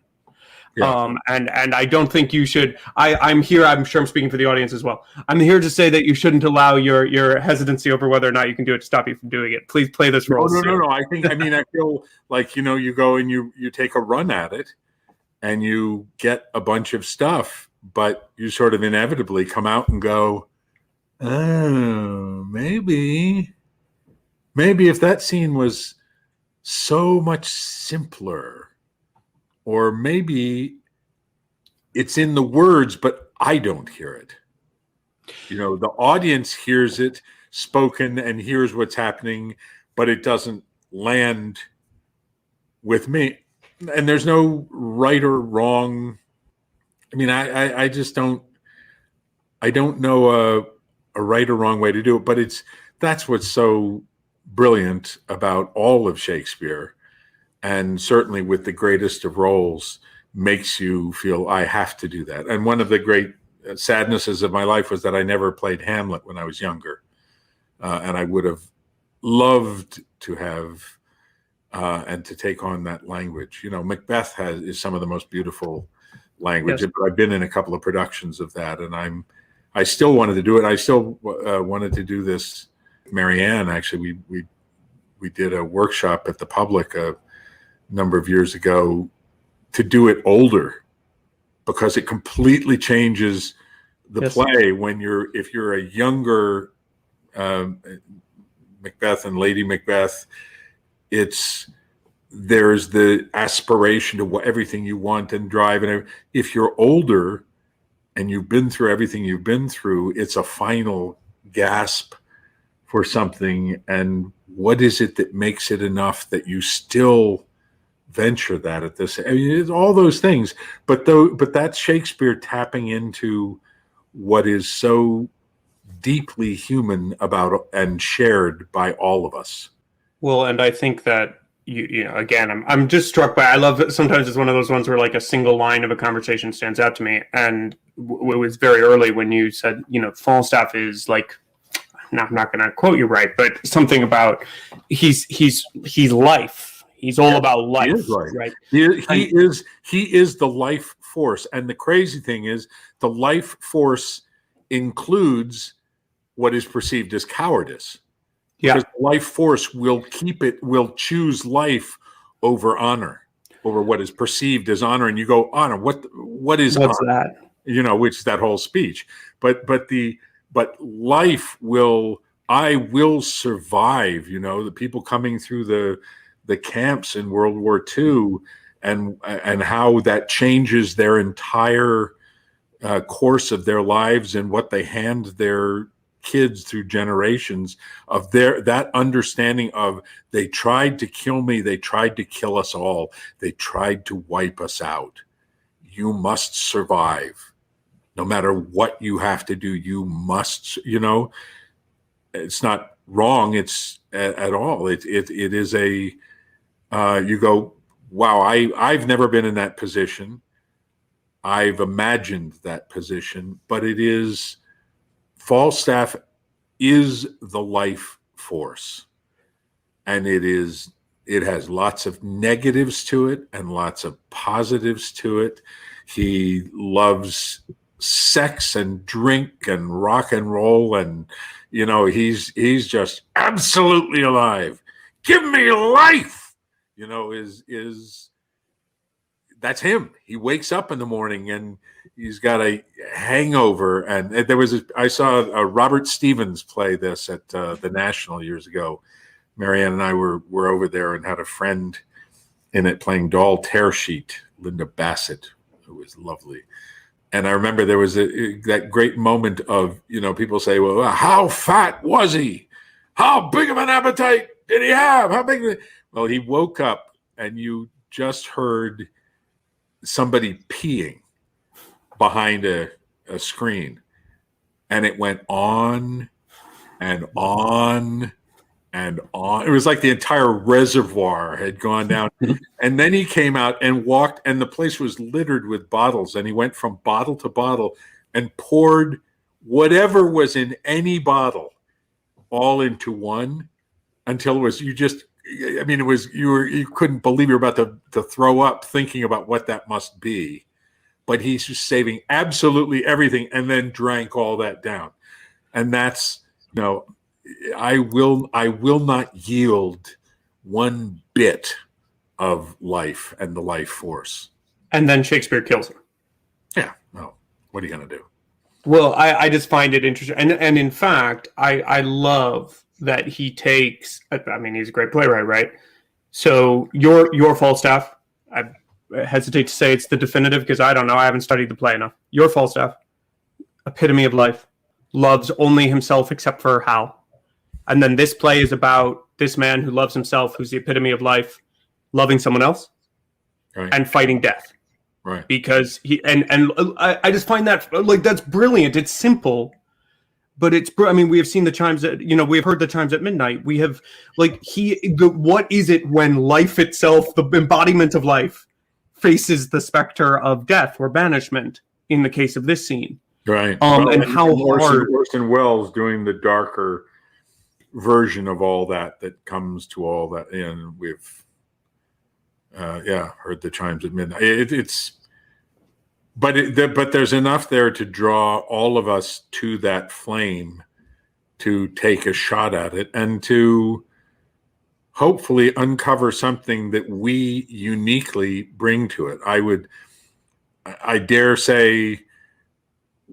Yeah. And I don't think you should. I'm here. I'm sure I'm speaking for the audience as well. I'm here to say that you shouldn't allow your hesitancy over whether or not you can do it to stop you from doing it. Please play this role. No. I feel like, you go and you take a run at it and you get a bunch of stuff, but you sort of inevitably come out and go, oh, maybe if that scene was so much simpler. Or maybe it's in the words, but I don't hear it. The audience hears it spoken and hears what's happening, but it doesn't land with me. and there's no right or wrong. I mean, I just don't. I don't know a right or wrong way to do it, but that's what's so brilliant about all of Shakespeare, and certainly with the greatest of roles, makes you feel I have to do that. And one of the great sadnesses of my life was that I never played Hamlet when I was younger, and I would have loved to have and to take on that language. Macbeth is some of the most beautiful language. Yes. I've been in a couple of productions of that, and I still wanted to do it. I still wanted to do this. Marianne, actually, we did a workshop at the Public a number of years ago to do it older, because it completely changes the yes. play if you're a younger Macbeth and Lady Macbeth. There's the aspiration to everything you want and drive, and if you're older and you've been through everything you've been through, it's a final gasp for something. And what is it that makes it enough that you still venture that at this? I mean, it's all those things, but that's Shakespeare tapping into what is so deeply human about and shared by all of us. Well, and I think that again, I'm just struck by. I love that sometimes it's one of those ones where like a single line of a conversation stands out to me, and it was very early when you said, Falstaff is like, I'm not going to quote you right, but something about he's life. He's all about life. He is life. Right? He is the life force, and the crazy thing is, the life force includes what is perceived as cowardice. Yeah. Because life force will choose life over honor, over what is perceived as honor. And you go, honor, what is what's honor? That? Which is that whole speech. But life I will survive, the people coming through the camps in World War II, and how that changes their entire course of their lives, and what they hand their kids through generations of that understanding of, they tried to kill me, they tried to kill us all, they tried to wipe us out. You must survive. No matter what you have to do, you must, it's not wrong. It's at all. It is you go, wow, I've never been in that position. I've imagined that position, but Falstaff is the life force, and it has lots of negatives to it and lots of positives to it. He loves sex and drink and rock and roll, and he's just absolutely alive. Give me life, that's him. He wakes up in the morning and he's got a hangover. And I saw Robert Stevens play this at the National years ago. Marianne and I were over there and had a friend in it playing Doll Tearsheet, Linda Bassett, who was lovely. And I remember there was that great moment of, people say, well, how fat was he? How big of an appetite did he have? Well, he woke up and you just heard somebody peeing behind a screen, and it went on and on and on. It was like the entire reservoir had gone down. And then he came out and walked, and the place was littered with bottles, and he went from bottle to bottle and poured whatever was in any bottle all into one, until it was, you couldn't believe you were about to throw up thinking about what that must be. But he's just saving absolutely everything, and then drank all that down. And that's, I will not yield one bit of life and the life force. And then Shakespeare kills him. Yeah. Well, what are you going to do? Well, I just find it interesting. And in fact, I love that he takes, he's a great playwright, right? So your Falstaff, I hesitate to say it's the definitive, because I don't know, I haven't studied the play enough. Your Falstaff, epitome of life, loves only himself except for Hal. And then this play is about this man who loves himself, who's the epitome of life, loving someone else. Right. and fighting death. Right. Because I just find that like that's brilliant. It's simple, but I mean, we have seen the chimes at we've heard the chimes at midnight. We have what is it when life itself, the embodiment of life, faces the specter of death or banishment in the case of this scene. Right. And how hard Orson Welles doing the darker version of all that comes to all that, and we've heard the chimes at midnight. But there's enough there to draw all of us to that flame, to take a shot at it, and to hopefully uncover something that we uniquely bring to it. I dare say,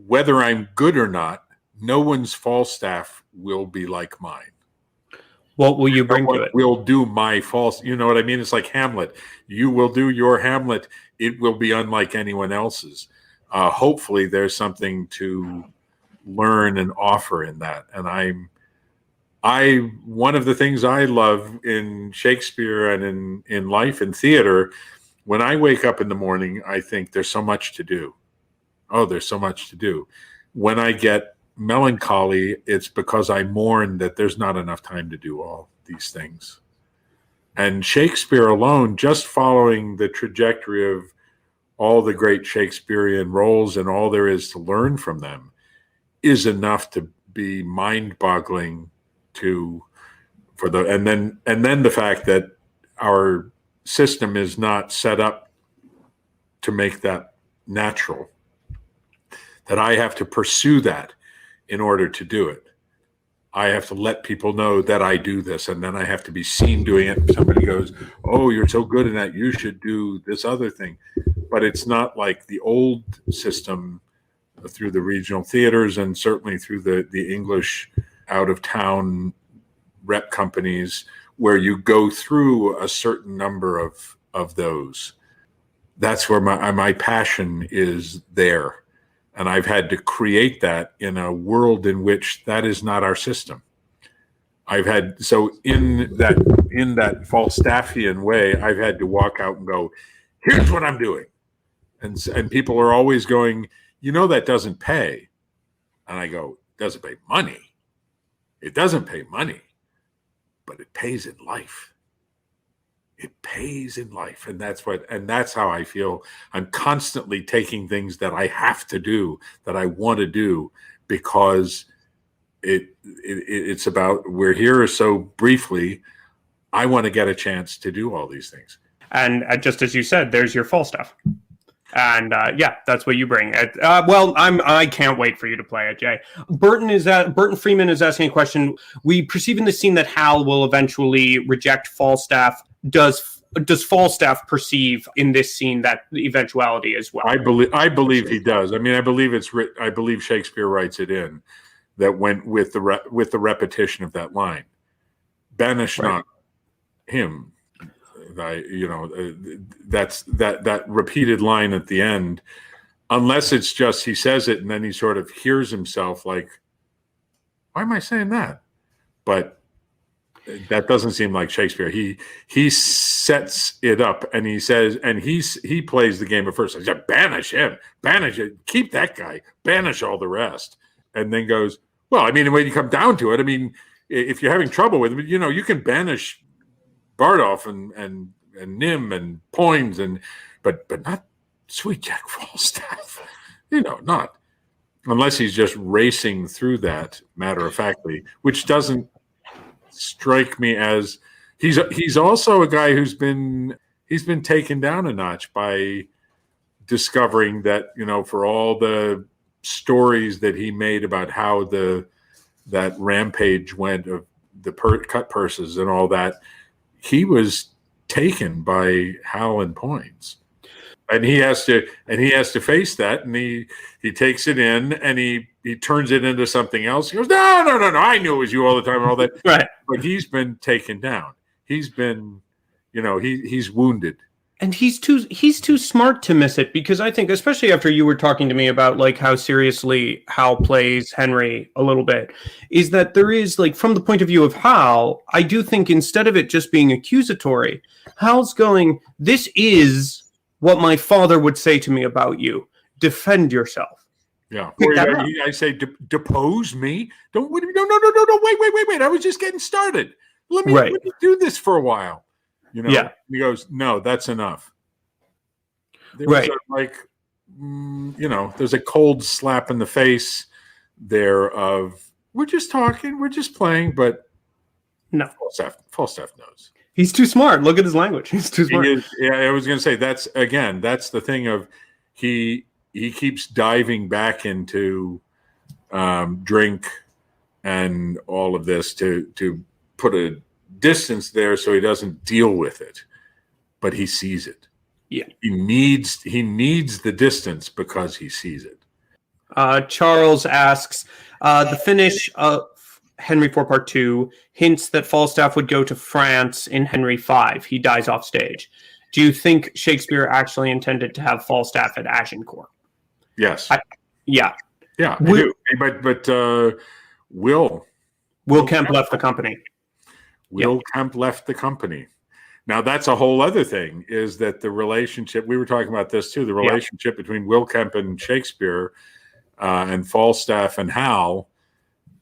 whether I'm good or not, no one's Falstaff will be like mine. What will you bring to it? We'll do my Falstaff. You know what I mean? It's like Hamlet. You will do your Hamlet. It will be unlike anyone else's. Hopefully, there's something to learn and offer in that. And one of the things I love in Shakespeare and in life and theater, when I wake up in the morning, I think there's so much to do. Oh, there's so much to do. When I get melancholy, it's because I mourn that there's not enough time to do all these things. And Shakespeare alone, just following the trajectory of all the great Shakespearean roles and all there is to learn from them, is enough to be mind-boggling and then the fact that our system is not set up to make that natural, that I have to pursue that in order to do it. I have to let people know that I do this, and then I have to be seen doing it. Somebody goes, "Oh, you're so good in that, you should do this other thing." But it's not like the old system through the regional theaters and certainly through the English out-of-town rep companies, where you go through a certain number of those. That's where my passion is there. And I've had to create that in a world in which that is not our system. In that Falstaffian way, I've had to walk out and go, "Here's what I'm doing." And people are always going, "That doesn't pay." And I go, "It doesn't pay money. It doesn't pay money, but it pays in life. It pays in life." And that's how I feel. I'm constantly taking things that I have to do, that I want to do, because it's about, we're here so briefly. I want to get a chance to do all these things. And just as you said, there's your Falstaff. And that's what you bring. I can't wait for you to play it, Jay. Burton Freeman is asking a question. We perceive in the scene that Hal will eventually reject Falstaff. Does Falstaff perceive in this scene that eventuality as well? I believe he does. I mean, I believe Shakespeare writes it in that went with the repetition of that line. "Banish not him." That's that repeated line at the end, unless it's just he says it and then he sort of hears himself like, "Why am I saying that?" But that doesn't seem like Shakespeare. He sets it up and he says, and he plays the game at first. He says, "Banish him, banish it, keep that guy, banish all the rest," and then goes, "Well, I mean, when you come down to it, I mean, if you're having trouble with him, you can banish Bardolph and Nym and Poins but not Sweet Jack Falstaff, not unless he's just racing through that matter of factly, which doesn't strike me as he's also a guy he's been taken down a notch by discovering that for all the stories that he made about how that rampage went of the cut purses and all that. He was taken by Hal and Poins, and he has to face that, and he takes it in and he turns it into something else. He goes, no, I knew it was you all the time and all that. Right. But he's been taken down. He's been, he's wounded. And he's too smart to miss it, because I think, especially after you were talking to me about like how seriously Hal plays Henry a little bit, is that there is, like, from the point of view of Hal, I do think instead of it just being accusatory, Hal's going, this is what my father would say to me about you. Defend yourself. Yeah. Pick that up. I say, depose me? Don't, no, wait. I was just getting started. Let me do this for a while. Yeah. He goes, no, that's enough. There's there's a cold slap in the face there of, we're just talking, we're just playing, but no. Falstaff knows. He's too smart. Look at his language. He's too smart. I was going to say, that's the thing of he keeps diving back into drink and all of this to put a distance there so he doesn't deal with it, but he sees it. Yeah, he needs the distance because he sees it. Charles asks, the finish of Henry IV Part 2 hints that Falstaff would go to France in Henry V. He dies off stage. Do you think Shakespeare actually intended to have Falstaff at Agincourt? Yes. Yeah. I do. But Will Kemp left the company. Kemp left the company. Now, that's a whole other thing, is that the relationship, we were talking about this too, the relationship between Will Kemp and Shakespeare and Falstaff and Hal,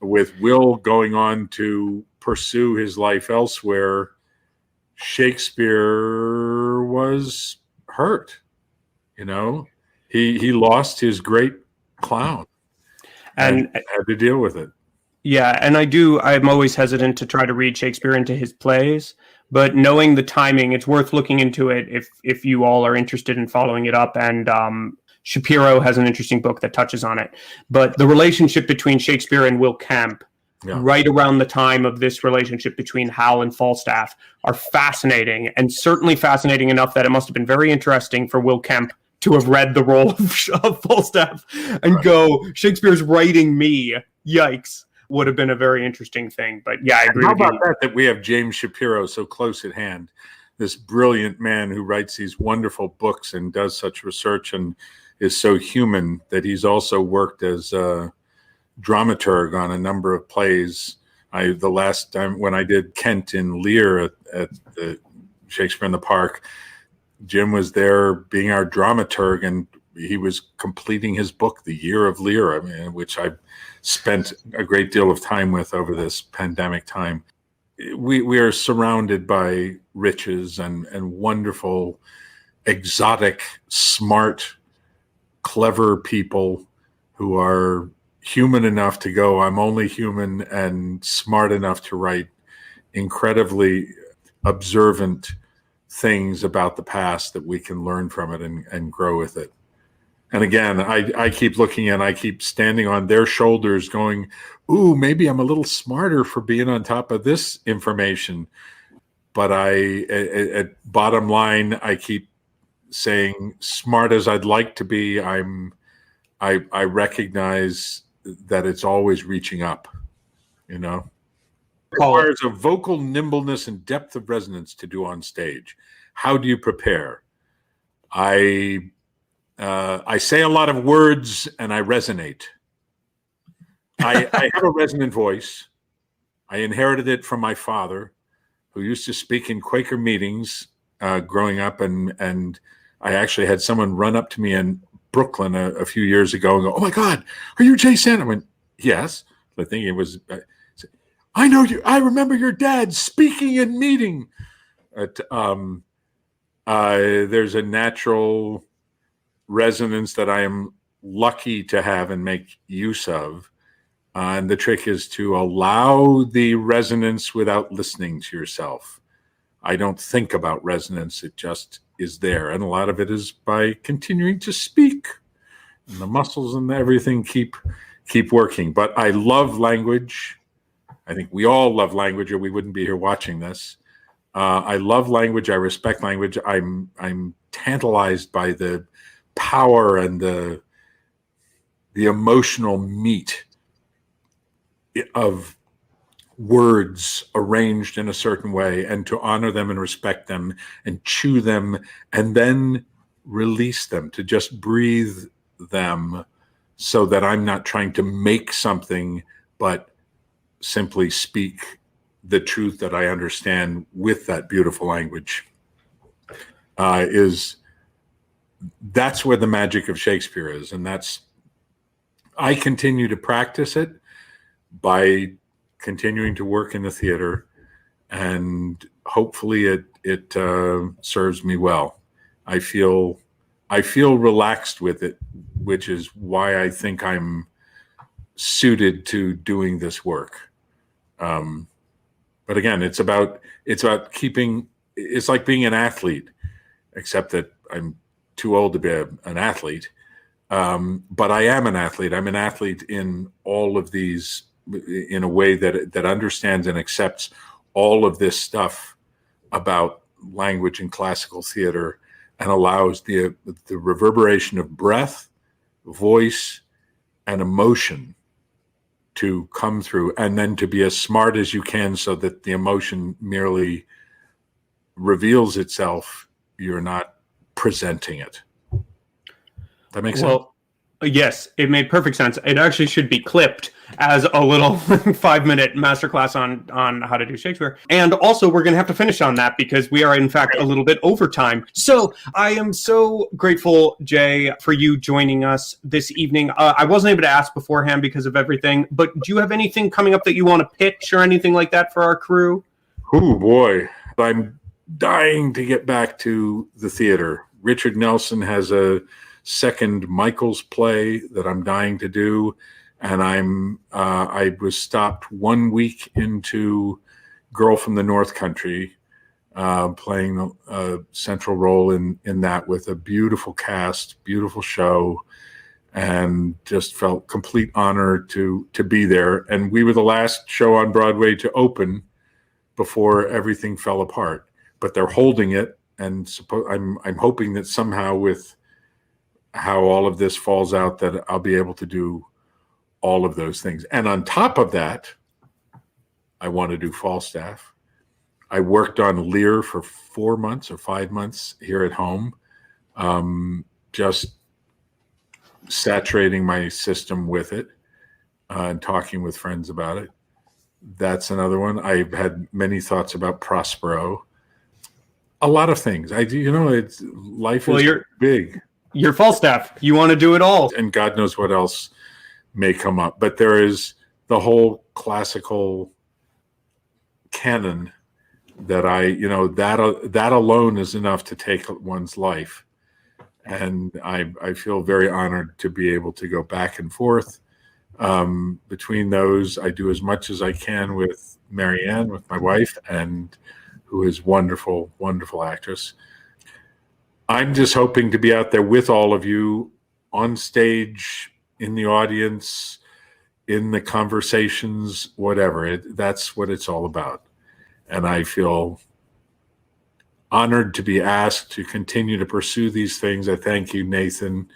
with Will going on to pursue his life elsewhere. Shakespeare was hurt. He lost his great clown and had to deal with it. Yeah, and I'm always hesitant to try to read Shakespeare into his plays, but knowing the timing, it's worth looking into it if you all are interested in following it up. And Shapiro has an interesting book that touches on it. But the relationship between Shakespeare and Will Kemp, right around the time of this relationship between Hal and Falstaff, are fascinating, and certainly fascinating enough that it must have been very interesting for Will Kemp to have read the role of Falstaff and go, Shakespeare's writing me, yikes. Would have been a very interesting thing. But yeah, I agree with you. How about that we have James Shapiro so close at hand, this brilliant man who writes these wonderful books and does such research and is so human, that he's also worked as a dramaturg on a number of plays. The last time when I did Kent in Lear at the Shakespeare in the Park, Jim was there being our dramaturg, and he was completing his book, The Year of Lear, which I've spent a great deal of time with over this pandemic time. We are surrounded by riches and wonderful, exotic, smart, clever people who are human enough to go, I'm only human, and smart enough to write incredibly observant things about the past that we can learn from it and grow with it. And again, I keep looking and I keep standing on their shoulders going, ooh, maybe I'm a little smarter for being on top of this information. But at bottom line, I keep saying, smart as I'd like to be, I recognize that it's always reaching up, It requires a vocal nimbleness and depth of resonance to do on stage. How do you prepare? I say a lot of words and I resonate. I have a resonant voice. I inherited it from my father, who used to speak in Quaker meetings growing up. And I actually had someone run up to me in Brooklyn a few years ago and go, oh my God, are you Jay Sand? I went, yes. I think it was, I know you. I remember your dad speaking in meeting. There's a natural resonance that I am lucky to have and make use of. And the trick is to allow the resonance without listening to yourself. I don't think about resonance. It just is there. And a lot of it is by continuing to speak. And the muscles and everything keep working. But I love language. I think we all love language, or we wouldn't be here watching this. I love language. I respect language. I'm tantalized by the power and the emotional meat of words arranged in a certain way, and to honor them and respect them and chew them and then release them, to just breathe them, so that I'm not trying to make something, but simply speak the truth that I understand with that beautiful language, is that's where the magic of Shakespeare is. And I continue to practice it by continuing to work in the theater, and hopefully it serves me well. I feel relaxed with it, which is why I think I'm suited to doing this work. But again, it's about keeping. It's like being an athlete, except that I'm too old to be an athlete. But I am an athlete. I'm an athlete in all of these, in a way that understands and accepts all of this stuff about language and classical theater, and allows the reverberation of breath, voice, and emotion to come through, and then to be as smart as you can so that the emotion merely reveals itself. You're not presenting it. That makes sense? Well, yes, it made perfect sense. It actually should be clipped as a little 5-minute masterclass on how to do Shakespeare. And also, we're going to have to finish on that because we are, in fact, a little bit over time. So I am so grateful, Jay, for you joining us this evening. I wasn't able to ask beforehand because of everything, but do you have anything coming up that you want to pitch or anything like that for our crew? Oh, boy. I'm dying to get back to the theater. Richard Nelson has a second Michael's play that I'm dying to do, and I was stopped 1 week into Girl from the North Country, playing a central role in that with a beautiful cast, beautiful show, and just felt complete honor to be there. And we were the last show on Broadway to open before everything fell apart. But they're holding it, and I'm hoping that somehow, with how all of this falls out, that I'll be able to do all of those things. And on top of that, I want to do Falstaff. I worked on Lear for 4 months or 5 months here at home, just saturating my system with it and talking with friends about it. That's another one. I've had many thoughts about Prospero. A lot of things. Life is big. You're Falstaff. You want to do it all. And God knows what else may come up. But there is the whole classical canon that that alone is enough to take one's life. And I feel very honored to be able to go back and forth. Between those, I do as much as I can with Marianne, with my wife, and who is wonderful, wonderful actress. I'm just hoping to be out there with all of you, on stage, in the audience, in the conversations, whatever. That's what it's all about. And I feel honored to be asked to continue to pursue these things. I thank you, Nathan,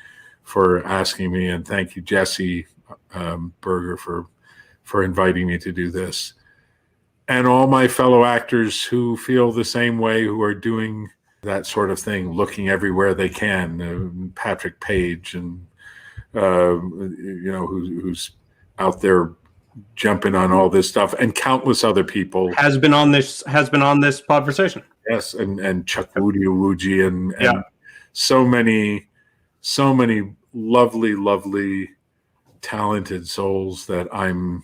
for asking me, and thank you, Jesse Berger, for inviting me to do this. And all my fellow actors who feel the same way, who are doing that sort of thing, looking everywhere they can. Patrick Page, and who's out there jumping on all this stuff, and countless other people has been on this Podversation. Yes, and Chuck Woody and so many lovely, talented souls that I'm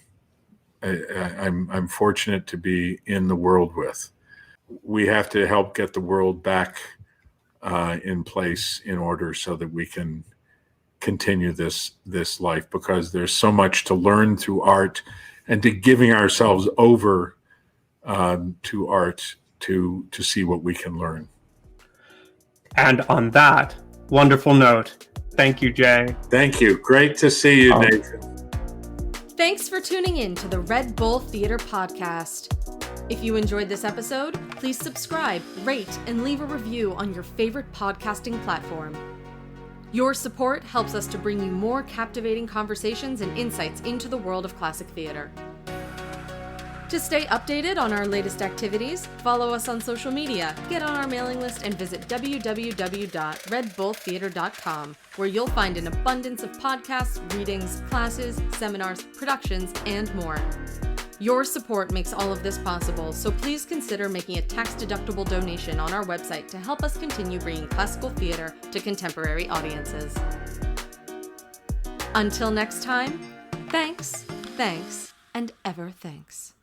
fortunate to be in the world with. We have to help get the world back in place in order so that we can continue this life, because there's so much to learn through art, and to giving ourselves over to art to see what we can learn. And on that wonderful note, thank you, Jay. Thank you. Great to see you, Nathan. Thanks for tuning in to the Red Bull Theater Podcast. If you enjoyed this episode, please subscribe, rate, and leave a review on your favorite podcasting platform. Your support helps us to bring you more captivating conversations and insights into the world of classic theater. To stay updated on our latest activities, follow us on social media, get on our mailing list, and visit www.redbulltheater.com, where you'll find an abundance of podcasts, readings, classes, seminars, productions, and more. Your support makes all of this possible, so please consider making a tax-deductible donation on our website to help us continue bringing classical theater to contemporary audiences. Until next time, thanks, and ever thanks.